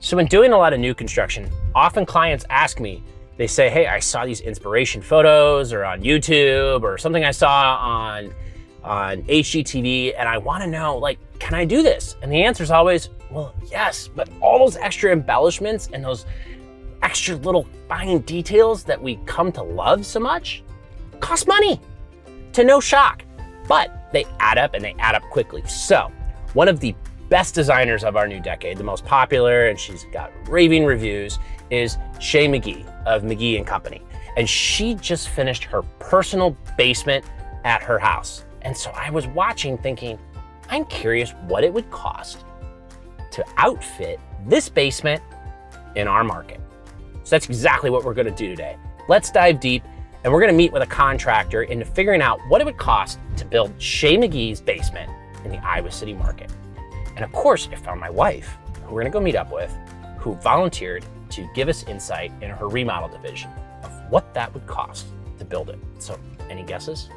So when doing a lot of new construction, often clients ask me, they say, hey, I saw these inspiration photos or on YouTube or something I saw on HGTV, and I want to know, like, can I do this? And the answer is always, well, yes, but all those extra embellishments and those extra little fine details that we come to love so much cost money, to no shock, but they add up and they add up quickly. So one of the best designers of our new decade, the most popular, and she's got raving reviews, is Shea McGee of McGee and Company. And she just finished her personal basement at her house. And so I was watching thinking, I'm curious what it would cost to outfit this basement in our market. So that's exactly what we're gonna do today. Let's dive deep, and we're gonna meet with a contractor into figuring out what it would cost to build Shea McGee's basement in the Iowa City market. And of course, I found my wife, who we're gonna go meet up with, who volunteered to give us insight in her remodel division of what that would cost to build it. So any guesses?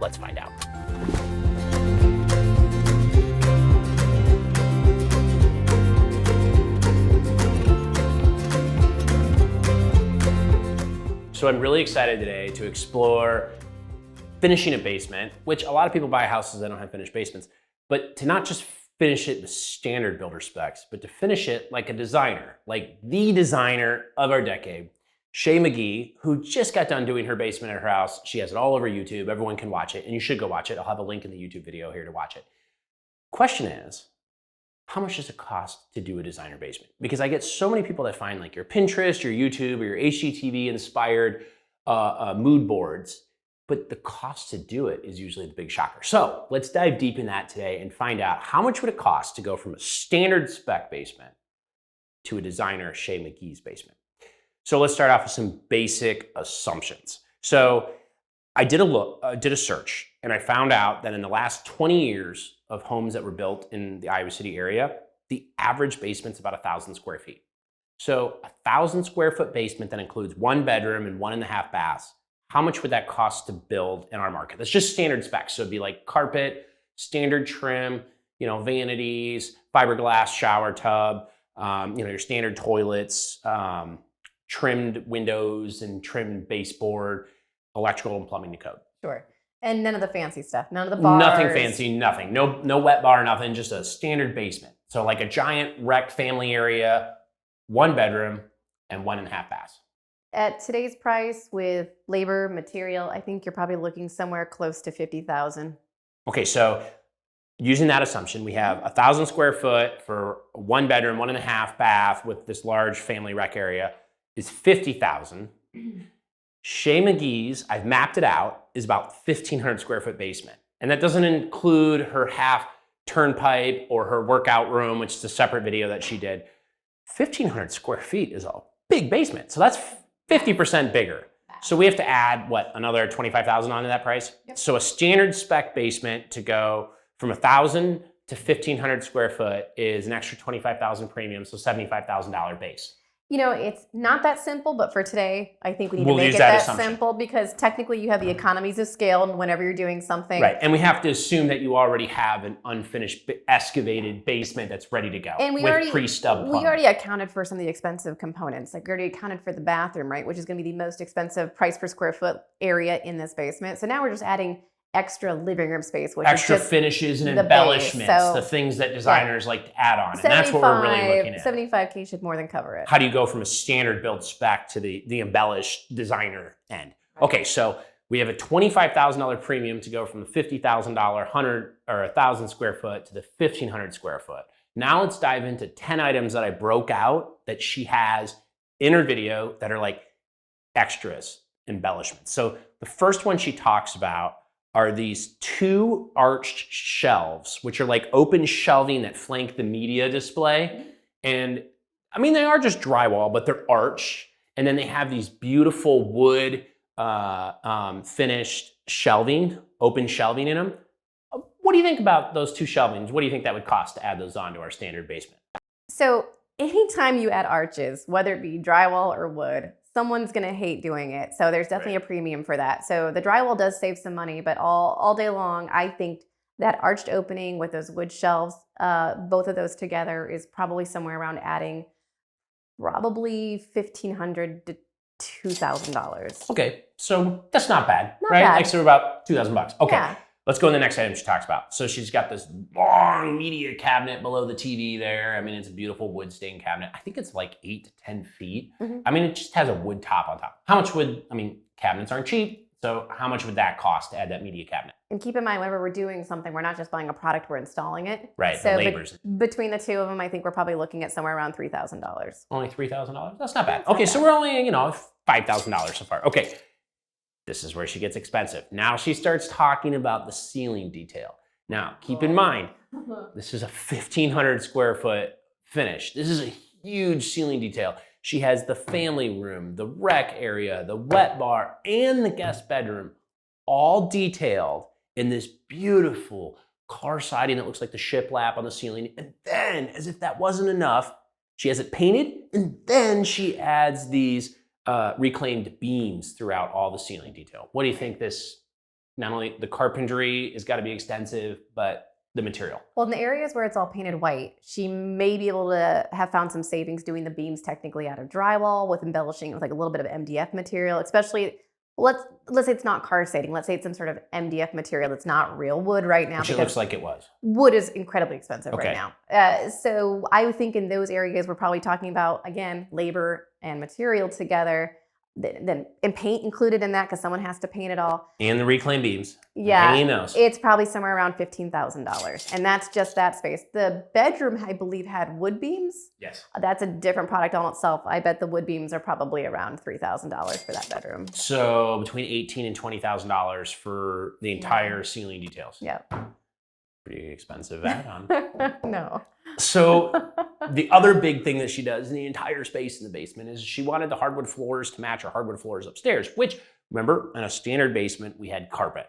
Let's find out. So I'm really excited today to explore finishing a basement, which a lot of people buy houses that don't have finished basements, but to not just finish it with standard builder specs, but to finish it like a designer, like the designer of our decade, Shea McGee, who just got done doing her basement at her house. She has it all over YouTube. Everyone can watch it, and you should go watch it. I'll have a link in the YouTube video here to watch it. Question is, how much does it cost to do a designer basement? Because I get so many people that find like your Pinterest, your YouTube, or your HGTV inspired mood boards, but the cost to do it is usually the big shocker. So let's dive deep in that today and find out how much would it cost to go from a standard spec basement to a designer Shea McGee's basement. So let's start off with some basic assumptions. So I did a search, and I found out that in the last 20 years of homes that were built in the Iowa City area, the average basement's about 1,000 square feet. So 1,000 square foot basement that includes 1 bedroom and 1.5 baths. How much would that cost to build in our market? That's just standard specs. So it'd be like carpet, standard trim, vanities, fiberglass shower tub, your standard toilets, trimmed windows and trimmed baseboard, electrical and plumbing to code. Sure. And none of the fancy stuff, none of the bars. Nothing fancy, nothing. No wet bar, nothing, just a standard basement. So like a giant rec family area, 1 bedroom and 1.5 baths. At today's price with labor, material, I think you're probably looking somewhere close to $50,000. Okay, so using that assumption, we have 1,000 square foot for 1 bedroom, 1.5 bath with this large family rec area is $50,000. Shea McGee's, I've mapped it out, is about 1,500 square foot basement. And that doesn't include her half turnpipe or her workout room, which is a separate video that she did. 1,500 square feet is a big basement. So that's 50% bigger. So we have to add, another $25,000 onto that price? Yep. So a standard spec basement to go from 1,000 to 1,500 square foot is an extra $25,000 premium, so $75,000 base. It's not that simple, but for today, I think we need to make it that simple because technically you have the economies of scale whenever you're doing something. Right, and we have to assume that you already have an unfinished excavated basement that's ready to go with pre-stub plumbing. We already accounted for some of the expensive components. Like we already accounted for the bathroom, right, which is going to be the most expensive price per square foot area in this basement. So now we're just adding extra living room space, which extra is just finishes and embellishments, the things that designers like to add on. And that's what we're really looking at. $75K should more than cover it. How do you go from a standard build spec to the embellished designer end? Right. Okay, so we have a $25,000 premium to go from the $50,000 100 or 1,000 square foot to the 1,500 square foot. Now let's dive into 10 items that I broke out that she has in her video that are like extras, embellishments. So the first one she talks about are these 2 arched shelves, which are like open shelving that flank the media display. And I mean, they are just drywall, but they're arched. And then they have these beautiful wood finished shelving, open shelving in them. What do you think about those 2 shelvings? What do you think that would cost to add those onto our standard basement? So anytime you add arches, whether it be drywall or wood, someone's going to hate doing it. So there's definitely a premium for that. So the drywall does save some money, but all day long, I think that arched opening with those wood shelves, both of those together is probably somewhere around adding Probably $1,500 to $2,000. Okay, so that's not bad, Not right? bad. Like, so about $2,000. Okay, Yeah. let's go to the next item she talks about. So she's got this long media cabinet below the TV there. I mean, it's a beautiful wood stained cabinet. I think it's like 8 to 10 feet. Mhm. I mean, it just has a wood top on top. How much would, I mean, cabinets aren't cheap. So how much would that cost to add that media cabinet? And keep in mind, whenever we're doing something, we're not just buying a product, we're installing it. Right, the So labor's between the two of them, I think we're probably looking at somewhere around $3,000. only $3,000. That's not bad. That's not Okay, so bad. we're only, $5,000 so far. Okay, this is where she gets expensive. Now she starts talking about the ceiling detail. Now, keep in mind, this is a 1,500 square foot finish. This is a huge ceiling detail. She has the family room, the rec area, the wet bar, and the guest bedroom all detailed in this beautiful car siding that looks like the shiplap on the ceiling. And then, as if that wasn't enough, she has it painted, and then she adds these reclaimed beams throughout all the ceiling detail. What do you think this, not only the carpentry has got to be extensive, but the material? Well, in the areas where it's all painted white, she may be able to have found some savings doing the beams technically out of drywall with embellishing with like a little bit of MDF material, especially let's say it's not car siding. Let's say it's some sort of MDF material that's not real wood right now. Which it looks like it was. Wood is incredibly expensive Okay. right now. So I would think in those areas, we're probably talking about, again, labor and material together. Then and paint included in that because someone has to paint it all. And the reclaimed beams. Yeah, Hanging those. it's probably somewhere around $15,000, and that's just that space. The bedroom, I believe, had wood beams. Yes. That's a different product on itself. I bet the wood beams are probably around $3,000 for that bedroom. So between $18,000 and $20,000 for the entire ceiling details. Yeah. Pretty expensive add-on. No. So the other big thing that she does in the entire space in the basement is she wanted the hardwood floors to match her hardwood floors upstairs, which, remember, in a standard basement, we had carpet.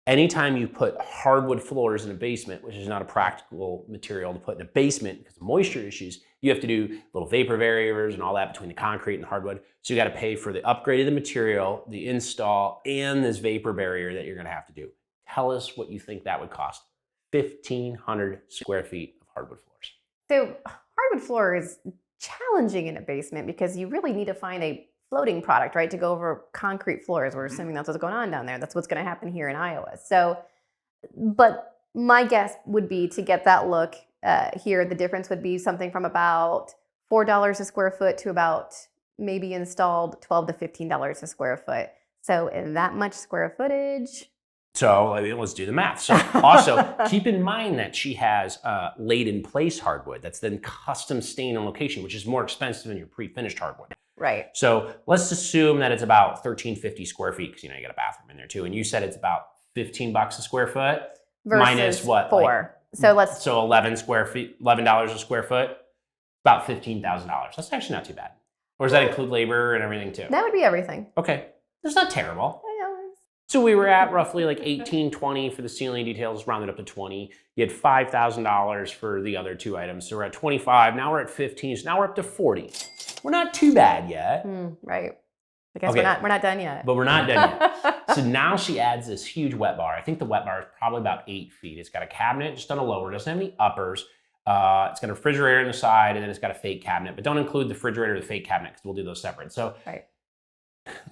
Anytime you put hardwood floors in a basement, which is not a practical material to put in a basement because of moisture issues, you have to do little vapor barriers and all that between the concrete and hardwood. So you got to pay for the upgrade of the material, the install, and this vapor barrier that you're going to have to do. Tell us what you think that would cost. 1,500 square feet of hardwood floors. So hardwood floor is challenging in a basement because you really need to find a floating product, right, to go over concrete floors. We're assuming that's what's going on down there. That's what's going to happen here in Iowa. So, but my guess would be to get that look here, the difference would be something from about $4 a square foot to about maybe installed $12 to $15 a square foot. So in that much square footage. So let's do the math. So also keep in mind that she has laid in place hardwood that's then custom stained on location, which is more expensive than your pre-finished hardwood. Right. So let's assume that it's about 1,350 square feet because you got a bathroom in there too. And you said it's about $15 a square foot Versus minus what? $4. So 11 square feet, $11 a square foot, about $15,000. That's actually not too bad. Or does that include labor and everything too? that would be everything. Okay, that's not terrible. I know. So we were at roughly like 18, 20 for the ceiling details, rounded up to 20. You had $5,000 for the other two items. So we're at 25, now we're at 15, so now we're up to 40. We're not too bad yet. Right. I guess Okay. we're not done yet. But we're not done yet. So now she adds this huge wet bar. I think the wet bar is probably about 8 feet. It's got a cabinet just on a lower, it doesn't have any uppers. It's got a refrigerator on the side, and then it's got a fake cabinet. But don't include the refrigerator or the fake cabinet because we'll do those separate. So Right.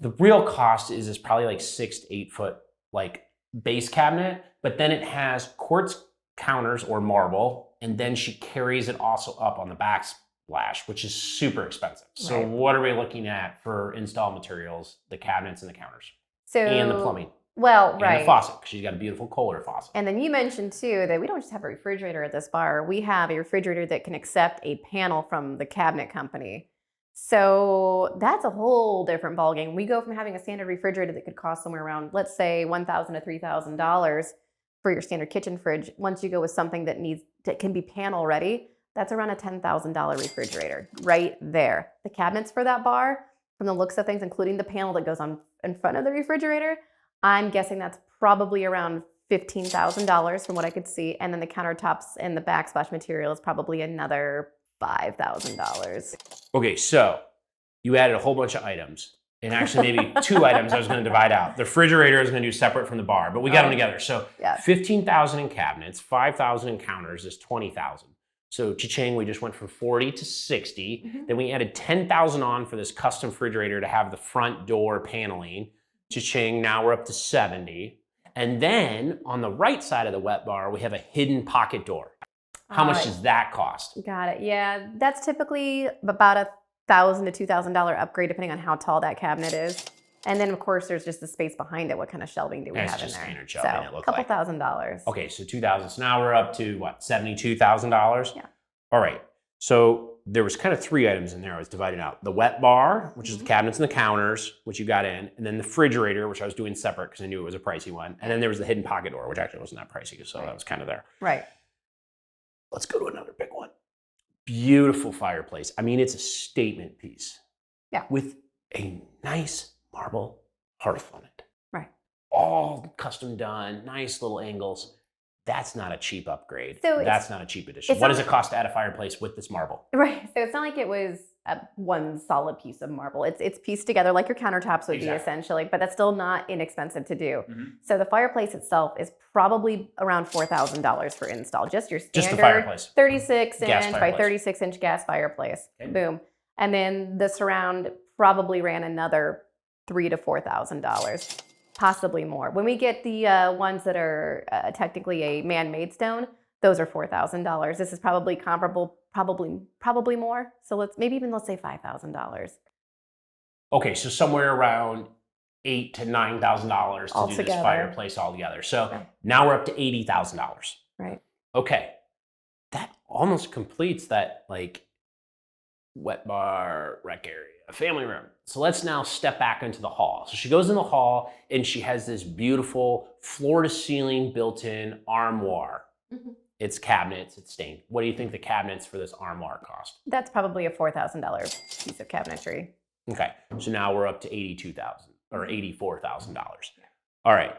the real cost is probably like 6 to 8 foot like base cabinet, but then it has quartz counters or marble, and then she carries it also up on the backsplash, which is super expensive. So Right. what are we looking at for install materials, the cabinets and the counters, So and the plumbing, Well, and right. the faucet, because she's got a beautiful Kohler faucet. And then you mentioned too that we don't just have a refrigerator at this bar. We have a refrigerator that can accept a panel from the cabinet company. So that's a whole different ballgame. We go from having a standard refrigerator that could cost somewhere around, let's say, $1,000 to $3,000 for your standard kitchen fridge. Once you go with something that can be panel ready, that's around a $10,000 refrigerator right there. The cabinets for that bar, from the looks of things, including the panel that goes on in front of the refrigerator, I'm guessing that's probably around $15,000 from what I could see. And then the countertops and the backsplash material is probably another $5,000. Okay, so you added a whole bunch of items, and actually maybe 2 items I was going to divide out. The refrigerator is going to do separate from the bar, but we got them together. So Yeah. 15,000 in cabinets, 5,000 in counters is 20,000. So cha-ching, we just went from 40 to 60. Mhm. Then we added 10,000 on for this custom refrigerator to have the front door paneling. Cha-ching, now we're up to 70. And then on the right side of the wet bar, we have a hidden pocket door. How much does that cost? Got it. Yeah, that's typically about $1,000 to $2,000 upgrade, depending on how tall that cabinet is. And then, of course, there's just the space behind it. What kind of shelving do we have in just there? standard shelving, it So, a looked couple like. $1,000s. Okay, so 2,000. So now we're up to what, $72,000? Yeah. All right. So there was kind of 3 items in there I was dividing out. The wet bar, which is the cabinets and the counters, which you got in, and then the refrigerator, which I was doing separate because I knew it was a pricey one. And then there was the hidden pocket door, which actually wasn't that pricey, so that was kind of there. Right. Let's go to another big one. Beautiful fireplace. I mean, it's a statement piece. Yeah. With a nice marble hearth on it. Right. All custom done, nice little angles. That's not a cheap upgrade. So that's not a cheap addition. What does it cost to add a fireplace with this marble? Right. So it's not like it was one solid piece of marble. It's pieced together like your countertops would be essentially, but that's still not inexpensive to do. Mm-hmm. So the fireplace itself is probably around $4,000 for install. Just your standard Just the fireplace. 36 inch by fireplace. 36 inch gas fireplace. Okay. Boom. And then the surround probably ran another $3,000 to $4,000. Possibly more. When we get the ones that are technically a man-made stone, those are $4,000. This is probably comparable, probably more. So let's say $5,000. Okay, so somewhere around $8,000 to $9,000 to do this fireplace altogether. So now we're up to $80,000. Right. Okay, that almost completes that like wet bar, rec area, family room. So let's now step back into the hall. So she goes in the hall and she has this beautiful floor to ceiling built-in armoire. Mm-hmm. It's cabinets, it's stained. What do you think the cabinets for this armoire cost? That's probably a $4,000 piece of cabinetry. Okay, so now we're up to $82,000 or $84,000. All right,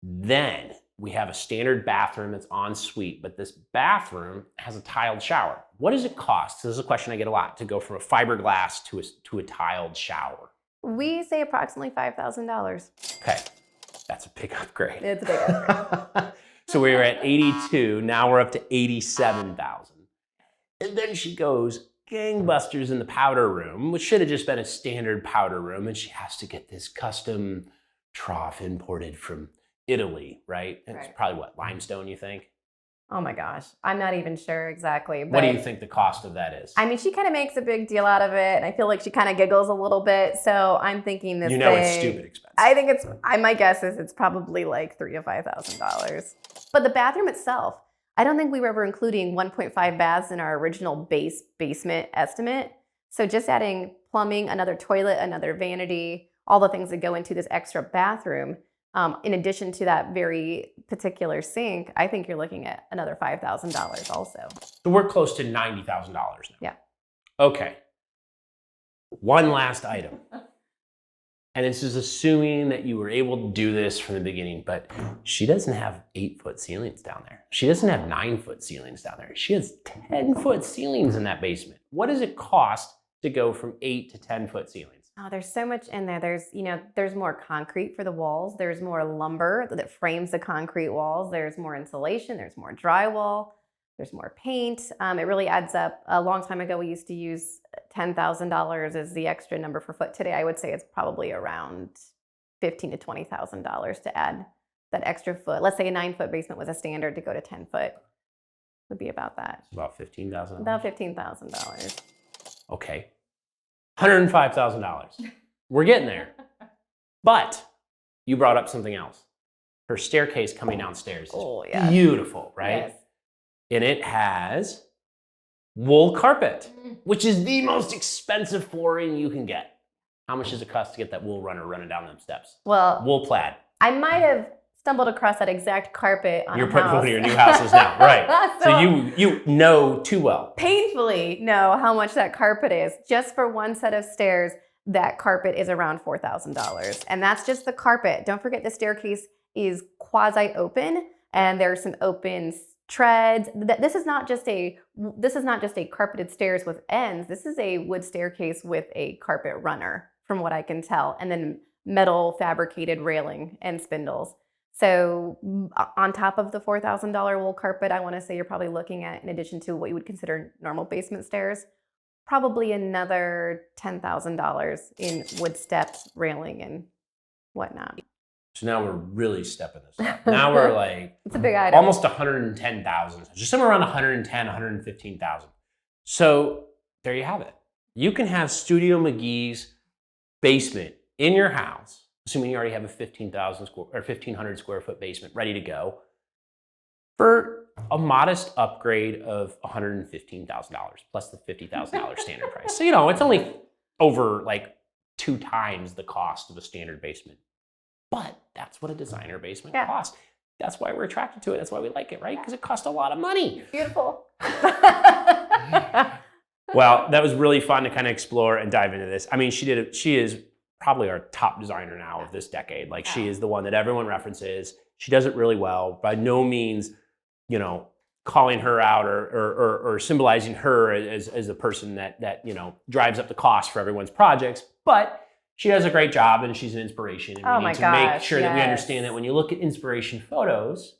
then we have a standard bathroom that's en suite, but this bathroom has a tiled shower. What does it cost? This is a question I get a lot, to go from a fiberglass to a tiled shower. We say approximately $5,000. Okay, that's a big upgrade. It's a big upgrade. So we were at 82, now we're up to 87,000. And then she goes gangbusters in the powder room, which should have just been a standard powder room, and she has to get this custom trough imported from Italy, right? And it's probably what, limestone, you think? Oh my gosh, I'm not even sure exactly. But what do you think the cost of that is? I mean, she kind of makes a big deal out of it, and I feel like she kind of giggles a little bit. So I'm thinking this. It's stupid expensive. I think my guess is it's probably like $3,000 to $5,000. But the bathroom itself, I don't think we were ever including 1.5 baths in our original basement estimate. So just adding plumbing, another toilet, another vanity, all the things that go into this extra bathroom. In addition to that very particular sink, I think you're looking at another $5,000 also. So we're close to $90,000 now. Yeah. Okay. One last item. And this is assuming that you were able to do this from the beginning, but she doesn't have 8-foot ceilings down there. She doesn't have 9-foot ceilings down there. She has 10-foot ceilings in that basement. What does it cost to go from 8 to 10-foot ceilings? Oh, there's so much in there. There's more concrete for the walls. There's more lumber that frames the concrete walls. There's more insulation. There's more drywall. There's more paint. It really adds up. A long time ago, we used to use $10,000 as the extra number for foot. Today, I would say it's probably around $15,000 to $20,000 to add that extra foot. Let's say a 9-foot basement was a standard, to go to 10-foot would be about that. About $15,000? About $15,000. Okay. $105,000. We're getting there. But you brought up something else. Her staircase coming downstairs is beautiful, right? Yes. And it has wool carpet, which is the most expensive flooring you can get. How much does it cost to get that wool runner running down them steps? Well, wool plaid. I might have stumbled across that exact carpet on You're a putting house. one of your new houses now, right? So you know too well. Painfully know how much that carpet is. Just for one set of stairs, that carpet is around $4,000. And that's just the carpet. Don't forget the staircase is quasi-open, and there's some open treads. This is not just a carpeted stairs with ends. This is a wood staircase with a carpet runner, from what I can tell, and then metal fabricated railing and spindles. So on top of the $4,000 wool carpet, I want to say you're probably looking at, in addition to what you would consider normal basement stairs, probably another $10,000 in wood steps, railing, and whatnot. So now we're really stepping this up. Now we're like it's a big item. Almost 110,000, just somewhere around 110, 115,000. So there you have it. You can have Studio McGee's basement in your house, assuming you already have a 1,500 square foot basement ready to go, for a modest upgrade of $115,000 plus the $50,000 standard price. So, you know, it's only over like 2 times the cost of a standard basement. But that's what a designer basement costs. That's why we're attracted to it. That's why we like it, right? Because it costs a lot of money. Beautiful. Well, that was really fun to kind of explore and dive into this. I mean, she is probably our top designer now of this decade. Like, she is the one that everyone references. She does it really well. By no means, you know, calling her out or symbolizing her as a person that you know drives up the cost for everyone's projects, but she does a great job, and she's an inspiration. And we need to make sure that we understand that when you look at inspiration photos,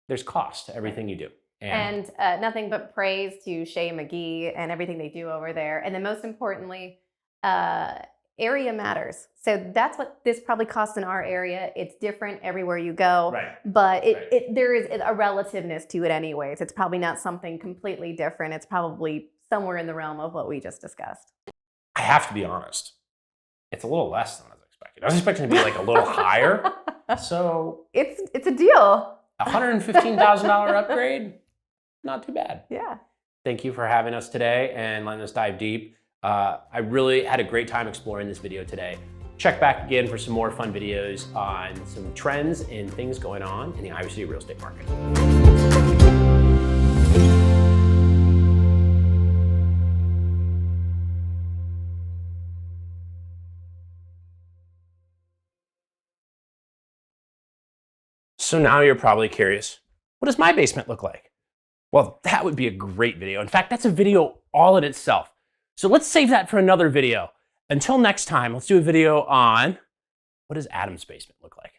there's cost to everything you do. And nothing but praise to Shea McGee and everything they do over there. And then most importantly, area matters. So that's what this probably costs in our area. It's different everywhere you go, but there is a relativeness to it anyways. It's probably not something completely different. It's probably somewhere in the realm of what we just discussed. I have to be honest. It's a little less than I was expecting. I was expecting to be like a little higher. So it's a deal. $115,000 upgrade, not too bad. Yeah. Thank you for having us today and letting us dive deep. I really had a great time exploring this video today. Check back again for some more fun videos on some trends and things going on in the Iowa City real estate market. So now you're probably curious, what does my basement look like? Well, that would be a great video. In fact, that's a video all in itself. So let's save that for another video. Until next time, let's do a video on what does Adam's basement look like?